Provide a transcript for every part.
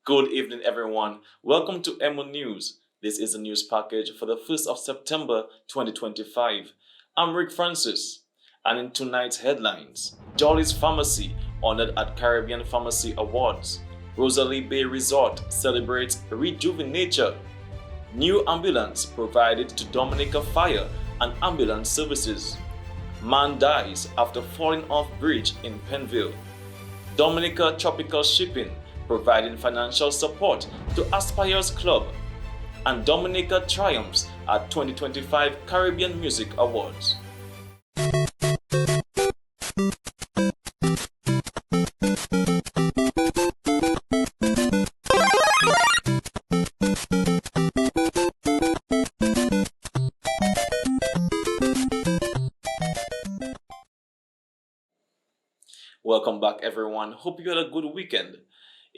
Good evening, everyone. Welcome to EmoNews. This is a news package for the 1st of September 2025. I'm Rick Francis, and in tonight's headlines, Jolly's Pharmacy honored at Caribbean Pharmacy Awards. Rosalie Bay Resort celebrates Rejuvenature. New ambulance provided to Dominica Fire and Ambulance Services. Man dies after falling off bridge in Penville. Dominica Tropical Shipping providing financial support to Aspire's Club. And Dominica triumphs at 2025 Caribbean Music Awards. Welcome back, everyone. Hope you had a good weekend.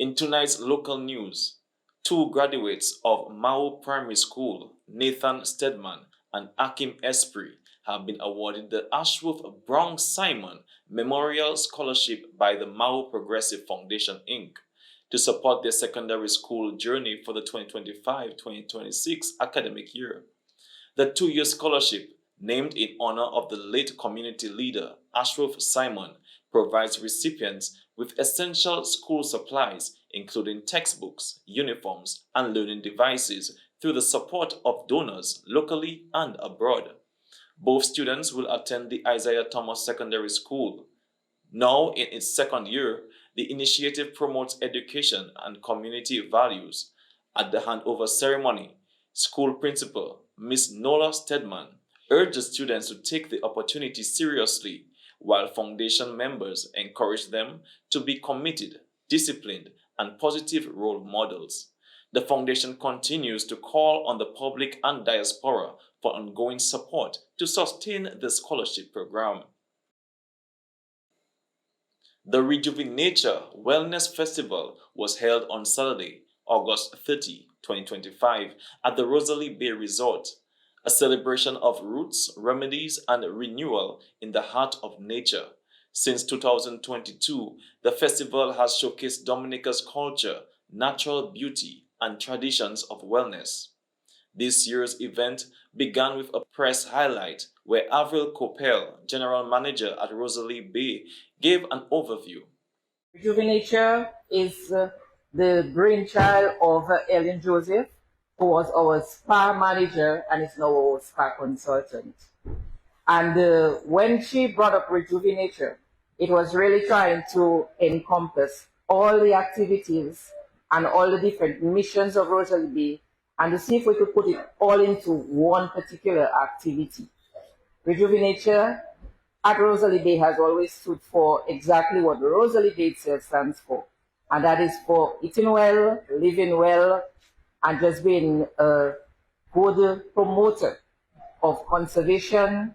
In tonight's local news, two graduates of Mao Primary School, Nathan Stedman and Akim Esprit, have been awarded the Ashworth Brown Simon Memorial Scholarship by the Mao Progressive Foundation, Inc. to support their secondary school journey for the 2025-2026 academic year. The two-year scholarship, named in honor of the late community leader Ashworth Simon, provides recipients with essential school supplies, including textbooks, uniforms, and learning devices, through the support of donors locally and abroad. Both students will attend the Isaiah Thomas Secondary School. Now in its second year, the initiative promotes education and community values. At the handover ceremony, school principal Miss Nola Stedman urged the students to take the opportunity seriously, while foundation members encourage them to be committed, disciplined, and positive role models. The foundation continues to call on the public and diaspora for ongoing support to sustain the scholarship program. The Rejuvenature Wellness Festival was held on Saturday, August 30, 2025, at the Rosalie Bay Resort, a celebration of roots, remedies, and renewal in the heart of nature. Since 2022, the festival has showcased Dominica's culture, natural beauty, and traditions of wellness. This year's event began with a press highlight where Avril Coppel, general manager at Rosalie Bay, gave an overview. Rejuvenature is the brainchild of Ellen Joseph, who was our spa manager and is now our spa consultant. And when she brought up Rejuvenature, it was really trying to encompass all the activities and all the different missions of Rosalie Bay and to see if we could put it all into one particular activity. Rejuvenature at Rosalie Bay has always stood for exactly what Rosalie Bay itself stands for, and that is for eating well, living well, and just being a good promoter of conservation,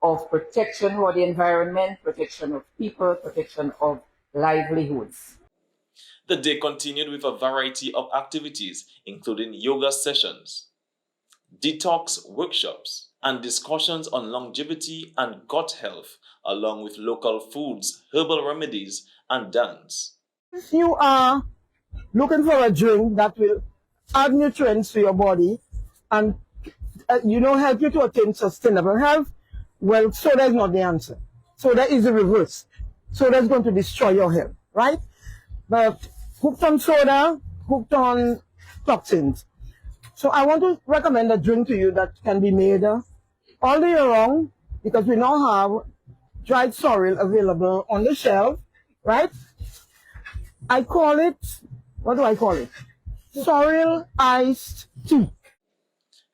of protection for the environment, protection of people, protection of livelihoods. The day continued with a variety of activities, including yoga sessions, detox workshops, and discussions on longevity and gut health, along with local foods, herbal remedies, and dance. If you are looking for a drink that will add nutrients to your body and help you to attain sustainable health, well, soda is not the answer. Soda is the reverse. Soda is going to destroy your health, right? But hooked on soda, hooked on toxins. So I want to recommend a drink to you that can be made all the year round, because we now have dried sorrel available on the shelf, right? I call it, what do I call it? Sorrel iced tea.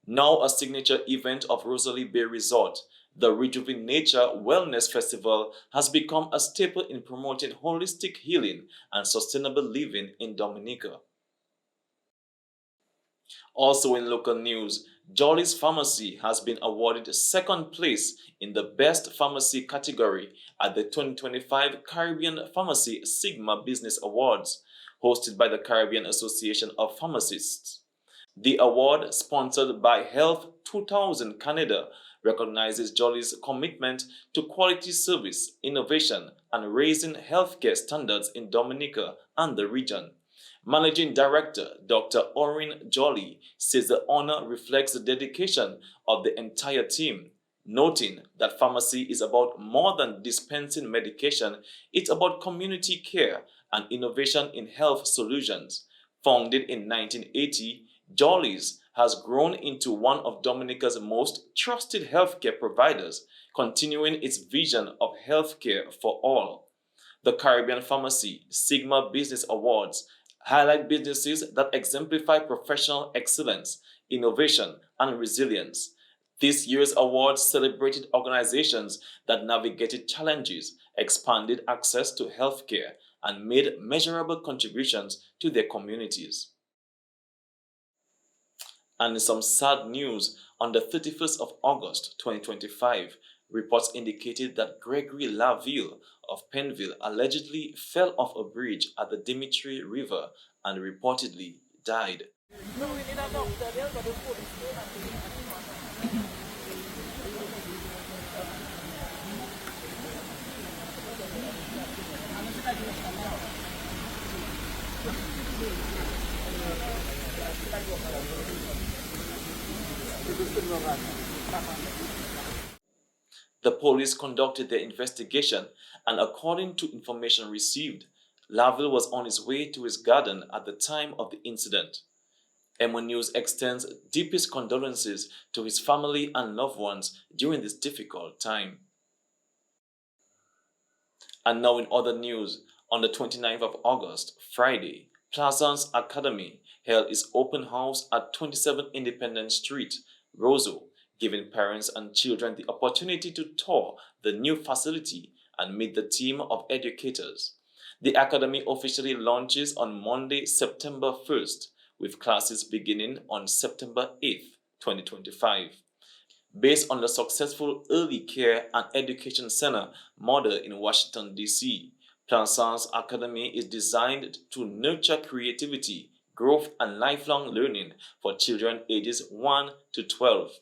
Now a signature event of Rosalie Bay Resort, the Rejuvenature Wellness Festival has become a staple in promoting holistic healing and sustainable living in Dominica. Also in local news, Jolly's Pharmacy has been awarded second place in the Best Pharmacy category at the 2025 Caribbean Pharmacy Sigma Business Awards, hosted by the Caribbean Association of Pharmacists. The award, sponsored by Health 2000 Canada, recognizes Jolly's commitment to quality service, innovation, and raising healthcare standards in Dominica and the region. Managing Director Dr. Orin Jolly says the honor reflects the dedication of the entire team, noting that pharmacy is about more than dispensing medication, it's about community care and innovation in health solutions. Founded in 1980, Jolly's has grown into one of Dominica's most trusted healthcare providers, continuing its vision of healthcare for all. The Caribbean Pharmacy Sigma Business Awards highlight businesses that exemplify professional excellence, innovation, and resilience. This year's awards celebrated organizations that navigated challenges, expanded access to healthcare, and made measurable contributions to their communities. And in some sad news, on the 31st of August 2025, reports indicated that Gregory Laville of Penville allegedly fell off a bridge at the Dimitri River and reportedly died. The police conducted their investigation, and according to information received, Laville was on his way to his garden at the time of the incident. EmoNews extends deepest condolences to his family and loved ones during this difficult time. And now in other news, on the 29th of August, Friday, Plaisance Academy held its open house at 27 Independence Street, Roseau, giving parents and children the opportunity to tour the new facility and meet the team of educators. The Academy officially launches on Monday, September 1st, with classes beginning on September 8th, 2025. Based on the successful Early Care and Education Center model in Washington, D.C., Plaisance Academy is designed to nurture creativity, growth, and lifelong learning for children ages 1 to 12.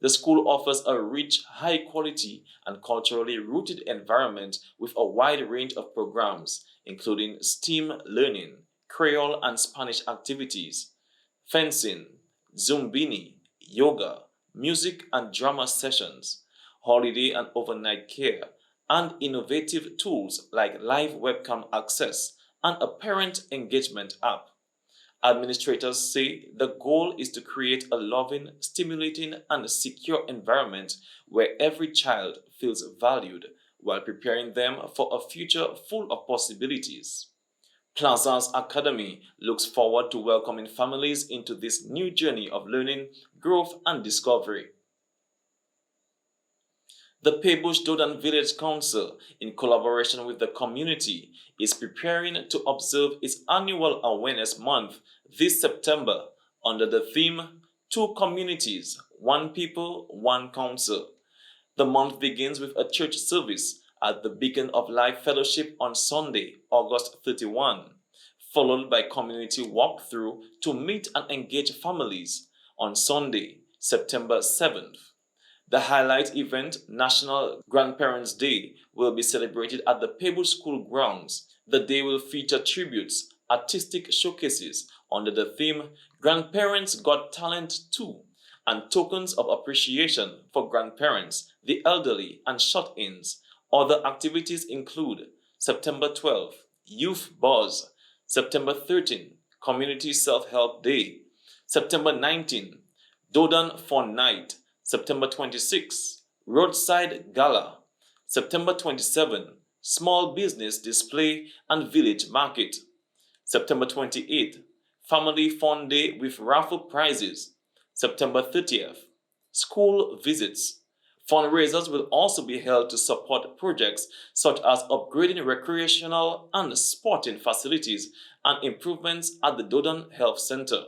The school offers a rich, high-quality, and culturally rooted environment with a wide range of programs, including STEAM learning, Creole and Spanish activities, fencing, Zumbini, yoga, music and drama sessions, holiday and overnight care, and innovative tools like live webcam access and a parent engagement app. Administrators say the goal is to create a loving, stimulating, and secure environment where every child feels valued while preparing them for a future full of possibilities. Plaisance Academy looks forward to welcoming families into this new journey of learning, growth, and discovery. The Paybush Dodan Village Council, in collaboration with the community, is preparing to observe its annual Awareness Month this September under the theme, Two Communities, One People, One Council. The month begins with a church service at the Beacon of Life Fellowship on Sunday, August 31, followed by community walkthrough to meet and engage families on Sunday, September 7th. The highlight event, National Grandparents' Day, will be celebrated at the Paybush School grounds. The day will feature tributes, artistic showcases under the theme, Grandparents Got Talent Too, and tokens of appreciation for grandparents, the elderly, and shut-ins. Other activities include September 12th, Youth Buzz, September 13th, Community Self-Help Day, September 19th, Dodan Fun Night, September 26th, Roadside Gala, September 27th, Small Business Display and Village Market, September 28th, Family Fun Day with raffle prizes, September 30th, School Visits. Fundraisers will also be held to support projects such as upgrading recreational and sporting facilities and improvements at the Dodan Health Center.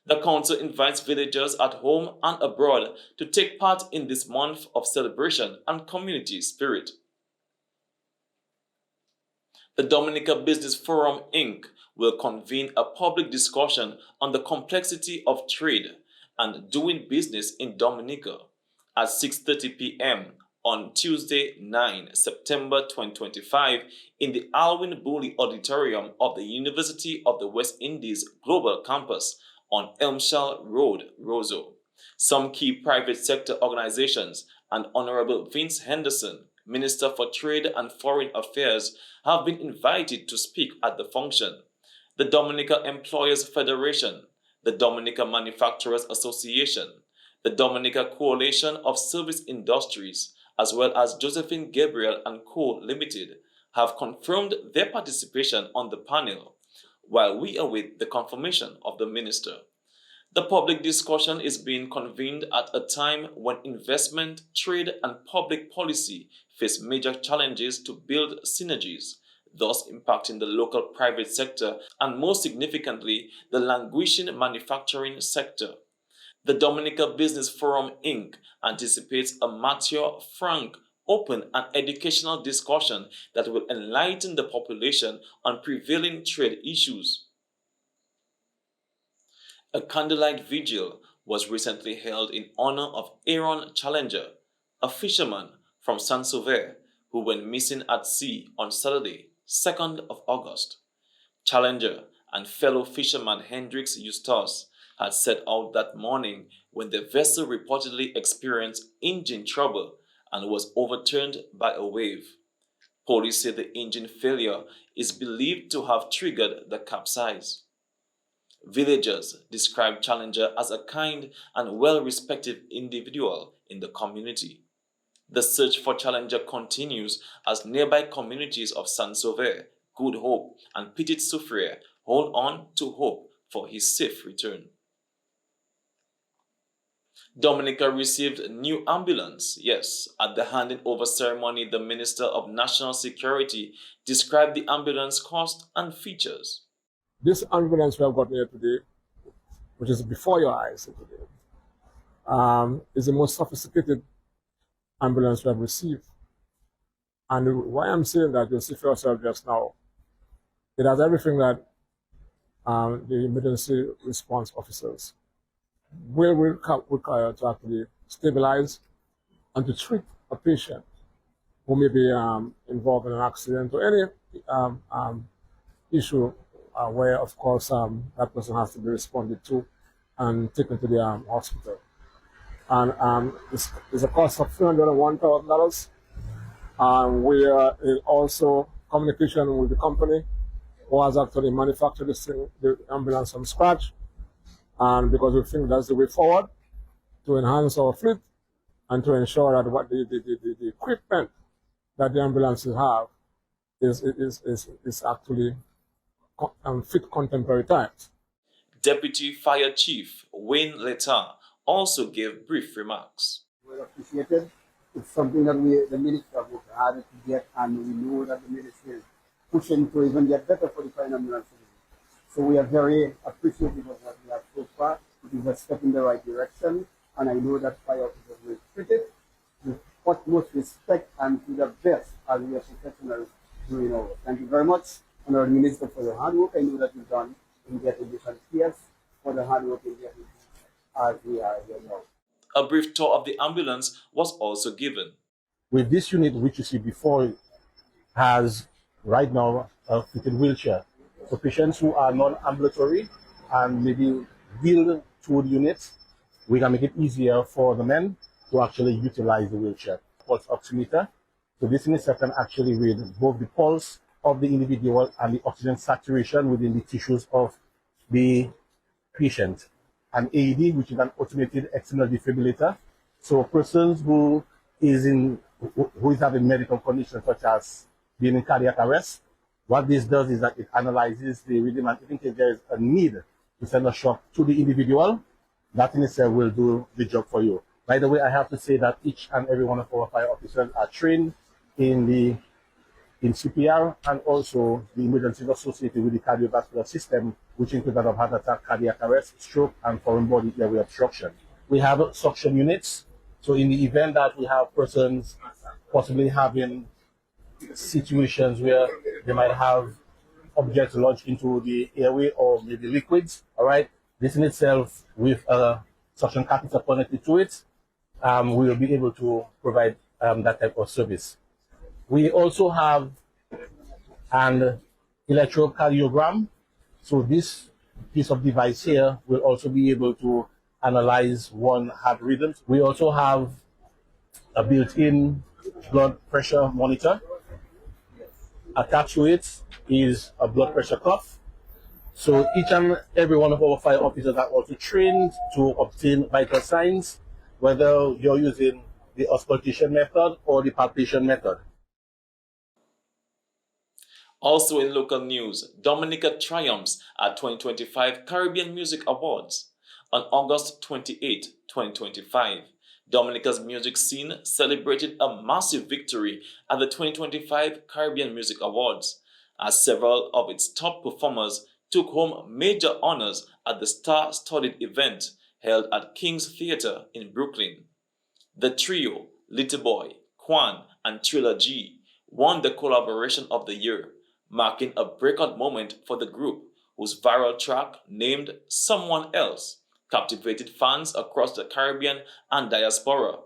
The council invites villagers at home and abroad to take part in this month of celebration and community spirit. The Dominica Business Forum, Inc. will convene a public discussion on the complexity of trade and doing business in Dominica at 6:30 p.m. on Tuesday, 9 September 2025, in the Alwyn Booley Auditorium of the University of the West Indies Global Campus on Elmshall Road, Roseau. Some key private sector organizations and Honorable Vince Henderson, Minister for Trade and Foreign Affairs, have been invited to speak at the function. The Dominica Employers Federation, the Dominica Manufacturers Association, the Dominica Coalition of Service Industries, as well as Josephine Gabriel and Co. Limited, have confirmed their participation on the panel, while we await the confirmation of the minister. The public discussion is being convened at a time when investment, trade, and public policy face major challenges to build synergies, thus impacting the local private sector and, most significantly, the languishing manufacturing sector. The Dominica Business Forum, Inc. anticipates a mature, frank, open, and educational discussion that will enlighten the population on prevailing trade issues. A candlelight vigil was recently held in honor of Aaron Challenger, a fisherman from Saint-Sauveur who went missing at sea on Saturday, 2nd of August. Challenger and fellow fisherman Hendrix Eustace had set out that morning when the vessel reportedly experienced engine trouble and was overturned by a wave. Police say the engine failure is believed to have triggered the capsize. Villagers describe Challenger as a kind and well-respected individual in the community. The search for Challenger continues as nearby communities of Saint-Sauveur, Good Hope, and Petit Soufriere hold on to hope for his safe return. Dominica received a new ambulance. Yes, at the handing over ceremony, the Minister of National Security described the ambulance cost and features. This ambulance we have got here today, which is before your eyes today, is the most sophisticated ambulance we have received. And why I'm saying that, you'll see for yourself just now, it has everything that the emergency response officers will require to actually stabilize and to treat a patient who may be involved in an accident or any issue where, of course, that person has to be responded to and taken to the hospital. And it's a cost of $301,000. We are also communication with the company who has actually manufactured the ambulance from scratch. And because we think that's the way forward to enhance our fleet and to ensure that what the equipment that the ambulances have is actually fit contemporary times. Deputy Fire Chief Wayne Letard also gave brief remarks. Well appreciated. It's something that the minister worked hard to get, and we know that the minister is pushing to even get better for the fire ambulance. So we are very appreciative of what we have so far. It is a step in the right direction, and I know that fire officers will treat it with utmost respect and to the best as we are professionals doing our work. Thank you very much, Honourable Minister, for your hard work. I know that you've done in getting different peers for the hard work in getting as we are here now. A brief tour of the ambulance was also given. With this unit, which you see before, it has right now a fitted wheelchair. So patients who are non-ambulatory and maybe wheeled to the units, we can make it easier for the men to actually utilize the wheelchair. Pulse oximeter. So this in itself can actually read both the pulse of the individual and the oxygen saturation within the tissues of the patient. An AED, which is an automated external defibrillator. So persons who is having medical conditions such as being in cardiac arrest, what this does is that it analyzes the rhythm, and in case there is a need to send a shock to the individual, that in itself will do the job for you. By the way, I have to say that each and every one of our fire officers are trained in CPR and also the emergencies associated with the cardiovascular system, which includes that of heart attack, cardiac arrest, stroke, and foreign body airway obstruction. We have suction units. So in the event that we have persons possibly having situations where they might have objects lodged into the airway or maybe liquids, all right, this in itself with a suction catheter connected to it, we will be able to provide that type of service. We also have an electrocardiogram. So this piece of device here will also be able to analyze one heart rhythm. We also have a built-in blood pressure monitor. Attached to it is a blood pressure cuff. So each and every one of our fire officers are also trained to obtain vital signs, whether you're using the auscultation method or the palpation method. Also in local news, Dominica triumphs at 2025 Caribbean Music Awards. On August 28, 2025, Dominica's music scene celebrated a massive victory at the 2025 Caribbean Music Awards, as several of its top performers took home major honors at the star-studded event held at King's Theatre in Brooklyn. The trio, Little Boy, Kwan, and Trilla G, won the Collaboration of the Year, marking a breakout moment for the group, whose viral track, named Someone Else, captivated fans across the Caribbean and diaspora.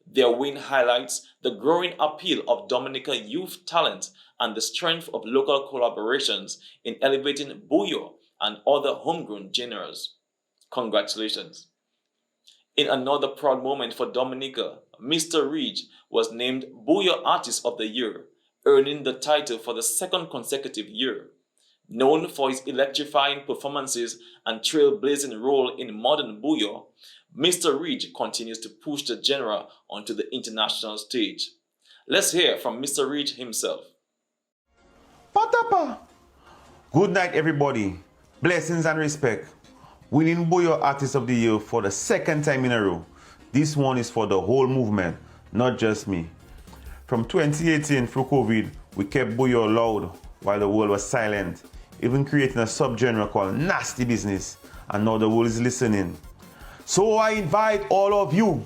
Their win highlights the growing appeal of Dominica youth talent and the strength of local collaborations in elevating bouyon and other homegrown genres. Congratulations. In another proud moment for Dominica, Mr. Ridge was named Bouyon Artist of the Year, earning the title for the second consecutive year. Known for his electrifying performances and trailblazing role in modern bouyon, Mr. Ridge continues to push the genre onto the international stage. Let's hear from Mr. Ridge himself. Patapa! Good night, everybody. Blessings and respect. Winning Bouyon Artist of the Year for the second time in a row. This one is for the whole movement, not just me. From 2018 through COVID, we kept bouyon loud while the world was silent, even creating a subgenre called Nasty Business, and now the world is listening. So I invite all of you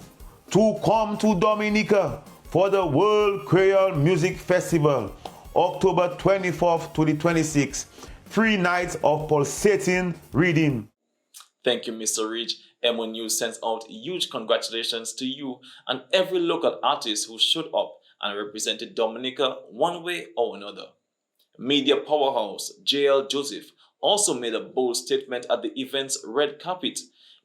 to come to Dominica for the World Creole Music Festival, October 24th to the 26th. 3 nights of pulsating reading. Thank you, Mr. Ridge. EmoNews sends out huge congratulations to you and every local artist who showed up and represented Dominica one way or another. Media powerhouse JL Joseph also made a bold statement at the event's red carpet.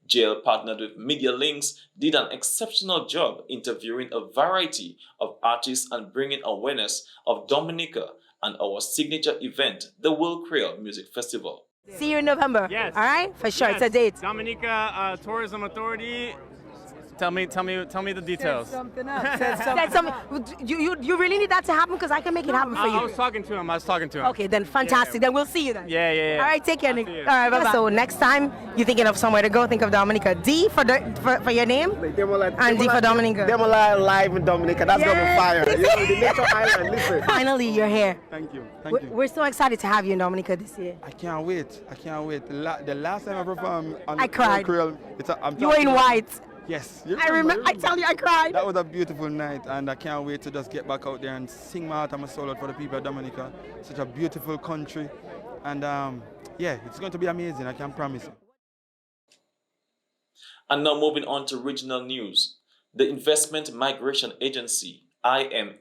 JL partnered with Media Links, did an exceptional job interviewing a variety of artists and bringing awareness of Dominica and our signature event, the World Creole Music Festival. See you in November. Yes. All right? For sure. Yes. It's a date. Dominica Tourism Authority. Tell me the details. Said something. You really need that to happen because I can make it happen for you. I was talking to him. Okay, then fantastic. Then we'll see you then. Yeah. All right, take care, Nick. See you. All right, bye-bye. So next time you're thinking of somewhere to go, think of Dominica. D for your name, and D for Dominica. Demola live in Dominica. That's gonna be fire. Yes. You know, the nature island. Listen. Finally, you're here. Thank you. We're so excited to have you in Dominica this year. I can't wait. The last time I performed on I cried. Creole, You were in white. Yes. I remember. I tell you, I cried. That was a beautiful night, and I can't wait to just get back out there and sing my heart and my soul out for the people of Dominica. Such a beautiful country, and yeah, it's going to be amazing. I can promise. And now moving on to regional news. The Investment Migration Agency, IMA,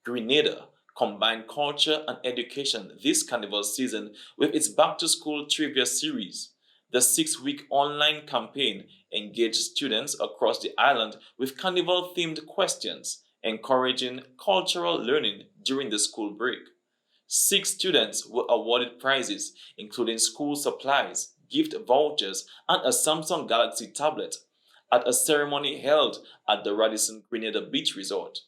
Grenada, combined culture and education this carnival season with its back-to-school trivia series. The 6-week online campaign engaged students across the island with carnival-themed questions, encouraging cultural learning during the school break. 6 students were awarded prizes, including school supplies, gift vouchers, and a Samsung Galaxy tablet, at a ceremony held at the Radisson Grenada Beach Resort.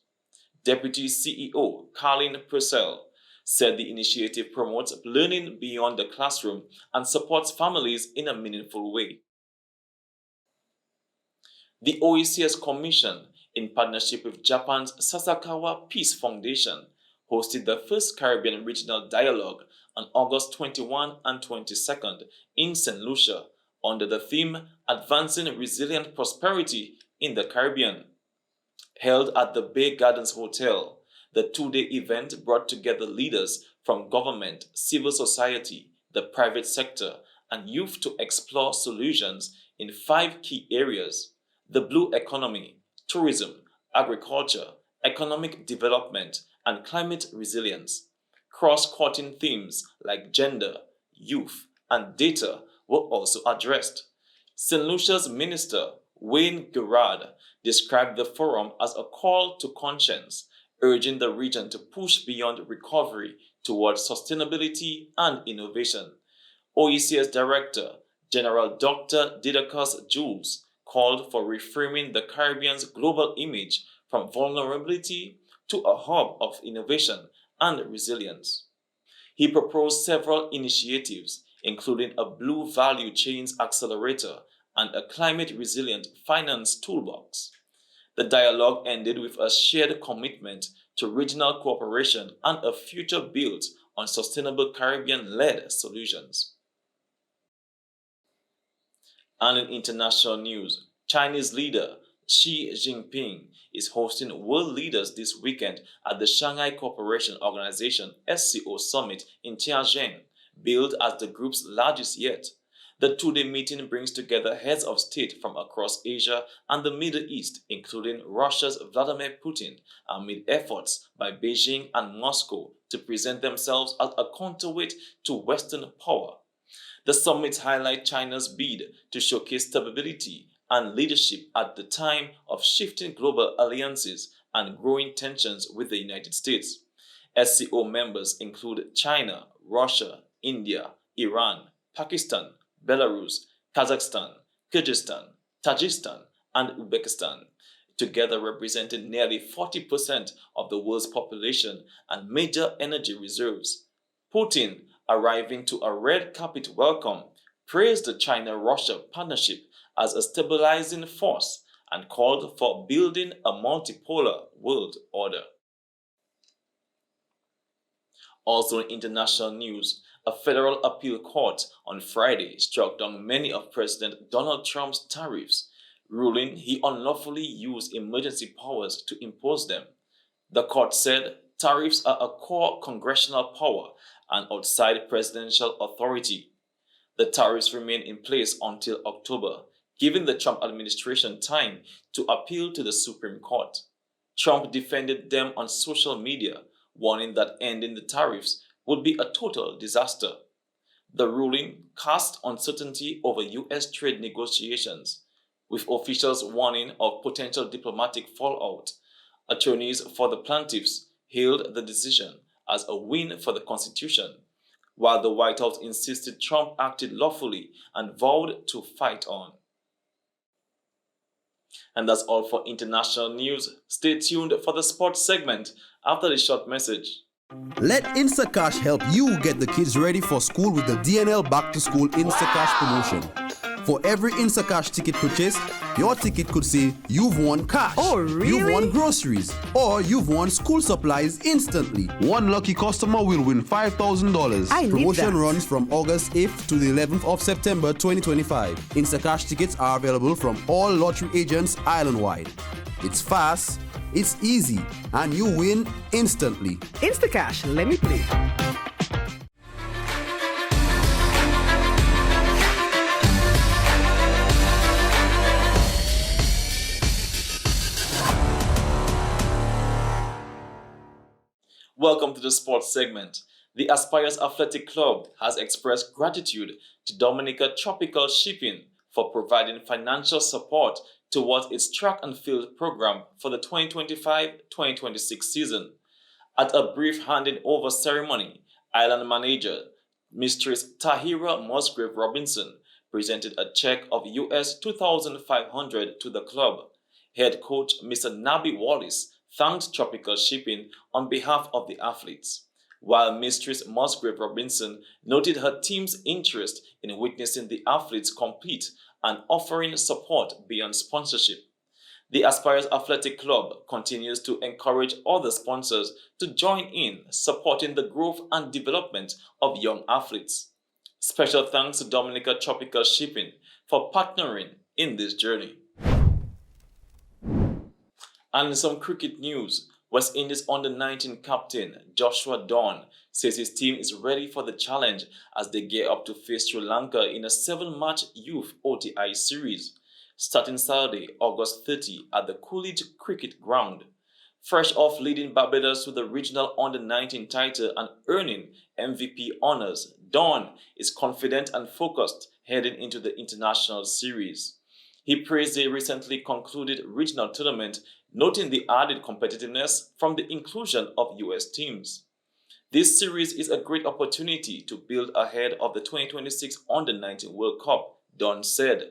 Deputy CEO Carlin Purcell said the initiative promotes learning beyond the classroom and supports families in a meaningful way. The OECS Commission, in partnership with Japan's Sasakawa Peace Foundation, hosted the first Caribbean Regional Dialogue on August 21 and 22nd in St. Lucia under the theme Advancing Resilient Prosperity in the Caribbean. Held at the Bay Gardens Hotel, the 2-day event brought together leaders from government, civil society, the private sector, and youth to explore solutions in 5 key areas: the blue economy, tourism, agriculture, economic development, and climate resilience. Cross-cutting themes like gender, youth, and data were also addressed. St. Lucia's Minister Wayne Gerard described the forum as a call to conscience, urging the region to push beyond recovery towards sustainability and innovation. OECS Director General Dr. Didacus Jules called for reframing the Caribbean's global image from vulnerability to a hub of innovation and resilience. He proposed several initiatives, including a Blue Value Chains Accelerator and a climate resilient finance toolbox. The dialogue ended with a shared commitment to regional cooperation and a future built on sustainable Caribbean-led solutions. And in international news, Chinese leader Xi Jinping is hosting world leaders this weekend at the Shanghai Cooperation Organization SCO Summit in Tianjin, billed as the group's largest yet. The two-day meeting brings together heads of state from across Asia and the Middle East, including Russia's Vladimir Putin, amid efforts by Beijing and Moscow to present themselves as a counterweight to Western power. The summits highlight China's bid to showcase stability and leadership at the time of shifting global alliances and growing tensions with the United States. SCO members include China, Russia, India, Iran, Pakistan, Belarus, Kazakhstan, Kyrgyzstan, Tajikistan, and Uzbekistan, together representing nearly 40% of the world's population and major energy reserves. Putin, arriving to a red carpet welcome, praised the China-Russia partnership as a stabilizing force and called for building a multipolar world order. Also in international news, a federal appeal court on Friday struck down many of President Donald Trump's tariffs, ruling he unlawfully used emergency powers to impose them. The court said tariffs are a core congressional power and outside presidential authority. The tariffs remain in place until October, giving the Trump administration time to appeal to the Supreme Court. Trump defended them on social media, warning that ending the tariffs would be a total disaster. The ruling cast uncertainty over U.S. trade negotiations, with officials warning of potential diplomatic fallout. Attorneys for the plaintiffs hailed the decision as a win for the Constitution, while the White House insisted Trump acted lawfully and vowed to fight on. And that's all for international news. Stay tuned for the sports segment after this short message. Let Instacash help you get the kids ready for school with the DNL Back to School Instacash promotion. For every Instacash ticket purchased, your ticket could say you've won cash, Oh, really? you've won groceries, or you've won school supplies instantly. One lucky customer will win $5,000. I need Promotion that. runs from August 8th to the 11th of September 2025. Instacash tickets are available from all lottery agents island-wide. It's fast, it's easy, and you win instantly. Instacash, let me play. Welcome to the sports segment. The Aspires Athletic Club has expressed gratitude to Dominica Tropical Shipping for providing financial support towards its track and field program for the 2025-2026 season. At a brief handing over ceremony, Island Manager Mistress Tahira Musgrave Robinson presented a check of US $2,500 to the club. Head coach Mr. Nabi Wallace thanked Tropical Shipping on behalf of the athletes, while Mistress Musgrave Robinson noted her team's interest in witnessing the athletes compete and offering support beyond sponsorship. The Aspires Athletic Club continues to encourage other sponsors to join in supporting the growth and development of young athletes. Special thanks to Dominica Tropical Shipping for partnering in this journey. And in some cricket news, West Indies under-19 captain Joshua Dawn says his team is ready for the challenge as they gear up to face Sri Lanka in a 7-match youth ODI series, starting Saturday, August 30 at the Coolidge Cricket Ground. Fresh off leading Barbados to the regional under-19 title and earning MVP honors, Don is confident and focused heading into the international series. He praised the recently concluded regional tournament, noting the added competitiveness from the inclusion of U.S. teams. This series is a great opportunity to build ahead of the 2026 Under-19 World Cup, Don said.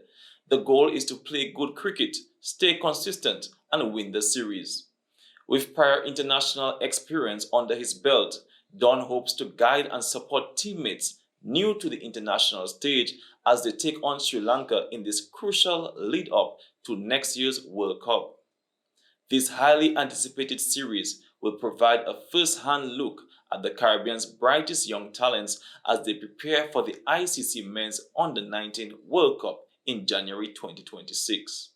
The goal is to play good cricket, stay consistent, and win the series. With prior international experience under his belt, Don hopes to guide and support teammates new to the international stage as they take on Sri Lanka in this crucial lead-up to next year's World Cup. This highly anticipated series will provide a first-hand look at the Caribbean's brightest young talents as they prepare for the ICC Men's Under-19 World Cup in January 2026.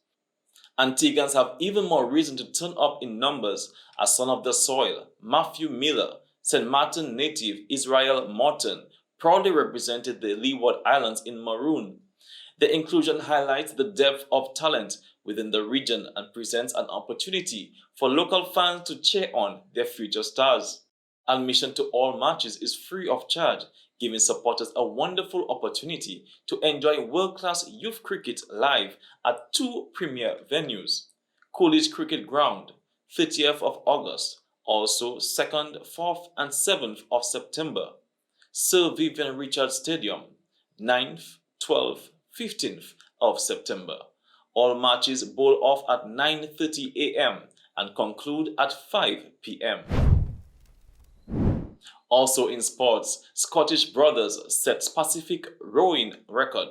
Antiguans have even more reason to turn up in numbers as son of the soil, Matthew Miller, St. Martin native Israel Morton, proudly represented the Leeward Islands in maroon. The inclusion highlights the depth of talent within the region and presents an opportunity for local fans to cheer on their future stars. Admission to all matches is free of charge, giving supporters a wonderful opportunity to enjoy world-class youth cricket live at two premier venues: Coolidge Cricket Ground, 30th of August, also 2nd, 4th and 7th of September; Sir Vivian Richards Stadium, 9th, 12th, 15th of September. All matches bowl off at 9:30 a.m. and conclude at 5 p.m. Also in sports, Scottish brothers set Pacific rowing record.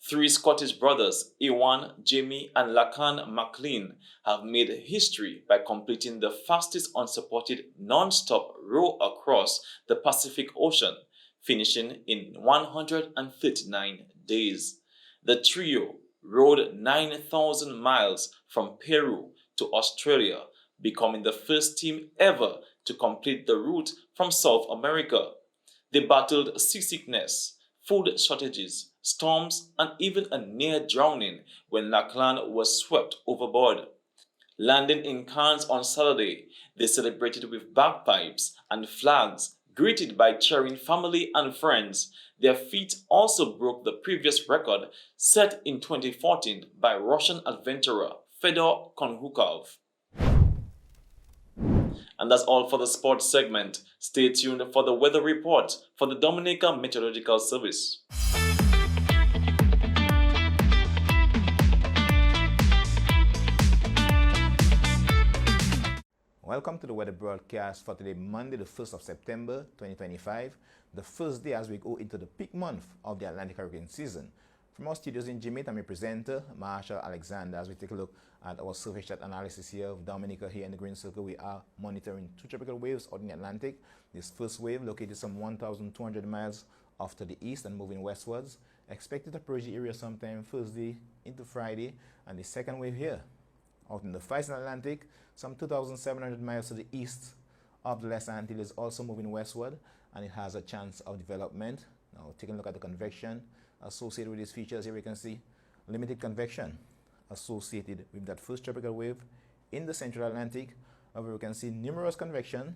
3 Scottish brothers, Ewan, Jamie and Lacan MacLean, have made history by completing the fastest unsupported non-stop row across the Pacific Ocean, finishing in 139 days. The trio rowed 9,000 miles from Peru to Australia, becoming the first team ever to complete the route from South America. They battled seasickness, food shortages, storms, and even a near drowning when Lachlan was swept overboard. Landing in Cairns on Saturday, they celebrated with bagpipes and flags, greeted by cheering family and friends. Their feat also broke the previous record set in 2014 by Russian adventurer Fedor Konhukov. And that's all for the sports segment. Stay tuned for the weather report for the Dominica Meteorological Service. Welcome to the weather broadcast for today, Monday, the 1st of September, 2025, the first day as we go into the peak month of the Atlantic hurricane season. From our studios in Jamaica, I'm your presenter, Marshall Alexander. As we take a look at our surface chat analysis here of Dominica here in the Green Circle, we are monitoring 2 tropical waves out in the Atlantic. This first wave, located some 1,200 miles off to the east and moving westwards, expected to approach the area sometime Thursday into Friday. And the second wave here, out in the Far Eastern Atlantic, some 2,700 miles to the east of the Lesser Antilles, is also moving westward, and it has a chance of development. Now, taking a look at the convection associated with these features, here we can see limited convection associated with that first tropical wave in the Central Atlantic. However, we can see numerous convection,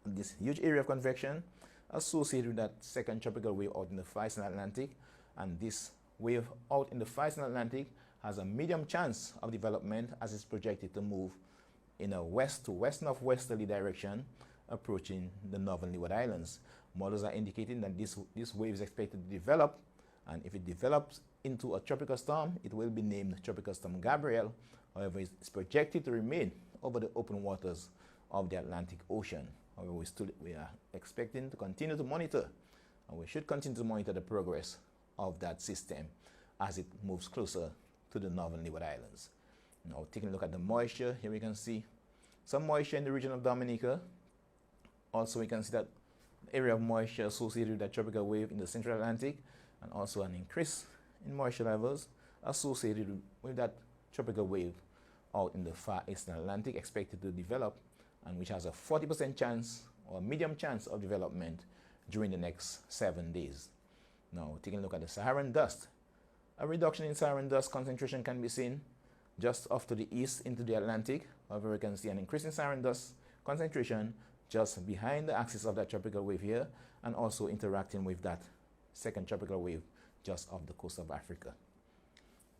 this huge area of convection associated with that second tropical wave out in the Far Eastern Atlantic, and this wave out in the Far Eastern Atlantic has a medium chance of development as it's projected to move in a west to west-northwesterly direction, approaching the northern Leeward Islands. Models are indicating that this wave is expected to develop, and if it develops into a tropical storm, it will be named Tropical Storm Gabrielle. However, it's projected to remain over the open waters of the Atlantic Ocean. However, we are expecting to continue to monitor, and we should continue to monitor the progress of that system as it moves closer to the northern Leeward Islands. Now, taking a look at the moisture, here we can see some moisture in the region of Dominica. Also, we can see that area of moisture associated with that tropical wave in the Central Atlantic, and also an increase in moisture levels associated with that tropical wave out in the Far Eastern Atlantic, expected to develop, and which has a 40% chance or a medium chance of development during the next 7 days. Now, taking a look at the Saharan dust, a reduction in Saharan dust concentration can be seen just off to the east into the Atlantic. However, we can see an increasing siren dust concentration just behind the axis of that tropical wave here, and also interacting with that second tropical wave just off the coast of Africa.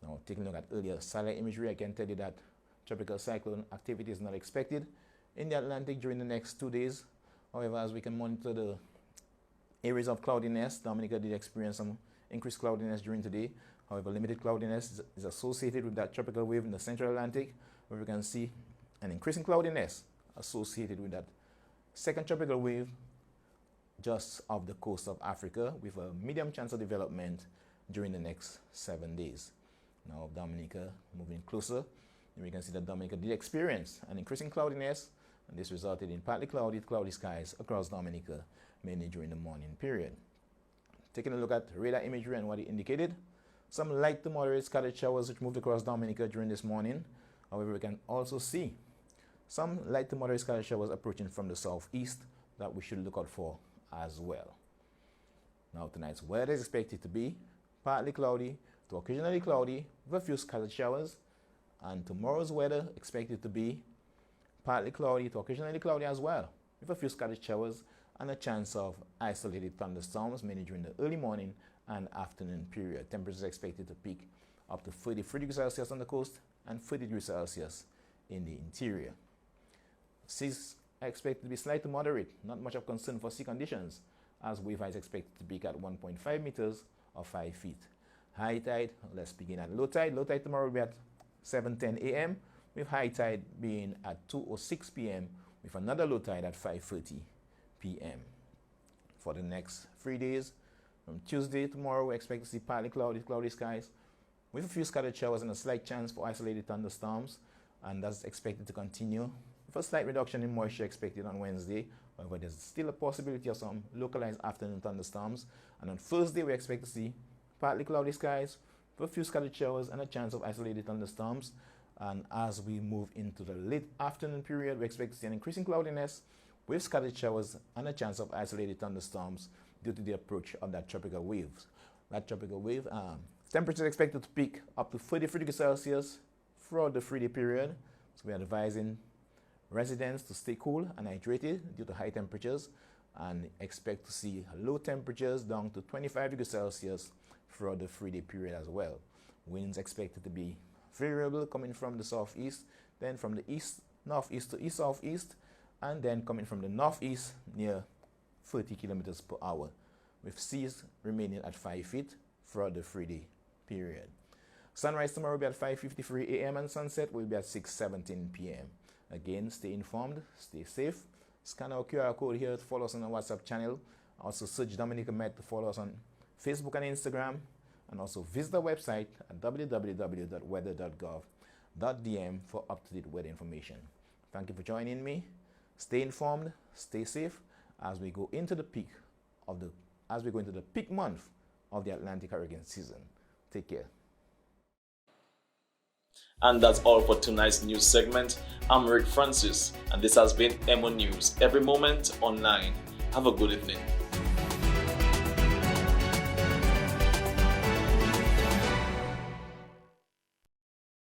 Now, taking a look at earlier satellite imagery, I can tell you that tropical cyclone activity is not expected in the Atlantic during the next 2 days. However, as we can monitor the areas of cloudiness, Dominica did experience some increased cloudiness during today. However, limited cloudiness is associated with that tropical wave in the central Atlantic, where we can see an increasing cloudiness associated with that second tropical wave just off the coast of Africa, with a medium chance of development during the next 7 days. Now, Dominica moving closer, we can see that Dominica did experience an increasing cloudiness, and this resulted in partly cloudy skies across Dominica, mainly during the morning period. Taking a look at radar imagery and what it indicated, some light to moderate scattered showers which moved across Dominica during this morning. However, we can also see some light to moderate scattered showers approaching from the southeast that we should look out for as well. Now, tonight's weather is expected to be partly cloudy to occasionally cloudy with a few scattered showers, and tomorrow's weather expected to be partly cloudy to occasionally cloudy as well, with a few scattered showers and a chance of isolated thunderstorms, mainly during the early morning and afternoon period. Temperatures are expected to peak up to 33 degrees Celsius on the coast and 30 degrees Celsius in the interior. Seas are expected to be slight to moderate, not much of concern for sea conditions, as wave height is expected to peak at 1.5 meters or 5 feet. High tide, let's begin at low tide. Low tide tomorrow will be at 7:10 a.m. with high tide being at 2:06 p.m. with another low tide at 5:30 p.m. For the next 3 days, from Tuesday tomorrow, we expect to see partly cloudy skies with a few scattered showers and a slight chance for isolated thunderstorms, and that's expected to continue with a slight reduction in moisture expected on Wednesday. However, there's still a possibility of some localized afternoon thunderstorms, and on Thursday we expect to see partly cloudy skies with a few scattered showers and a chance of isolated thunderstorms. And as we move into the late afternoon period, we expect to see an increasing cloudiness with scattered showers and a chance of isolated thunderstorms due to the approach of that tropical wave. That tropical wave, temperature is expected to peak up to 33 degrees Celsius throughout the 3-day period. So we are advising residents to stay cool and hydrated due to high temperatures, and expect to see low temperatures down to 25 degrees Celsius throughout the 3-day period as well. Winds expected to be variable, coming from the southeast, then from the east northeast to east southeast, and then coming from the northeast near 30 kilometers per hour, with seas remaining at 5 feet throughout the 3-day period. Sunrise tomorrow will be at 5:53 a.m. and sunset will be at 6:17 p.m. Again, stay informed, stay safe. Scan our QR code here to follow us on our WhatsApp channel. Also search Dominica Met to follow us on Facebook and Instagram, and also visit our website at www.weather.gov.dm for up-to-date weather information. Thank you for joining me. Stay informed, stay safe as we go into the peak month of the Atlantic hurricane season. Take care. And that's all for tonight's news segment. I'm Rick Francis, and this has been EmoNews, every moment online. Have a good evening.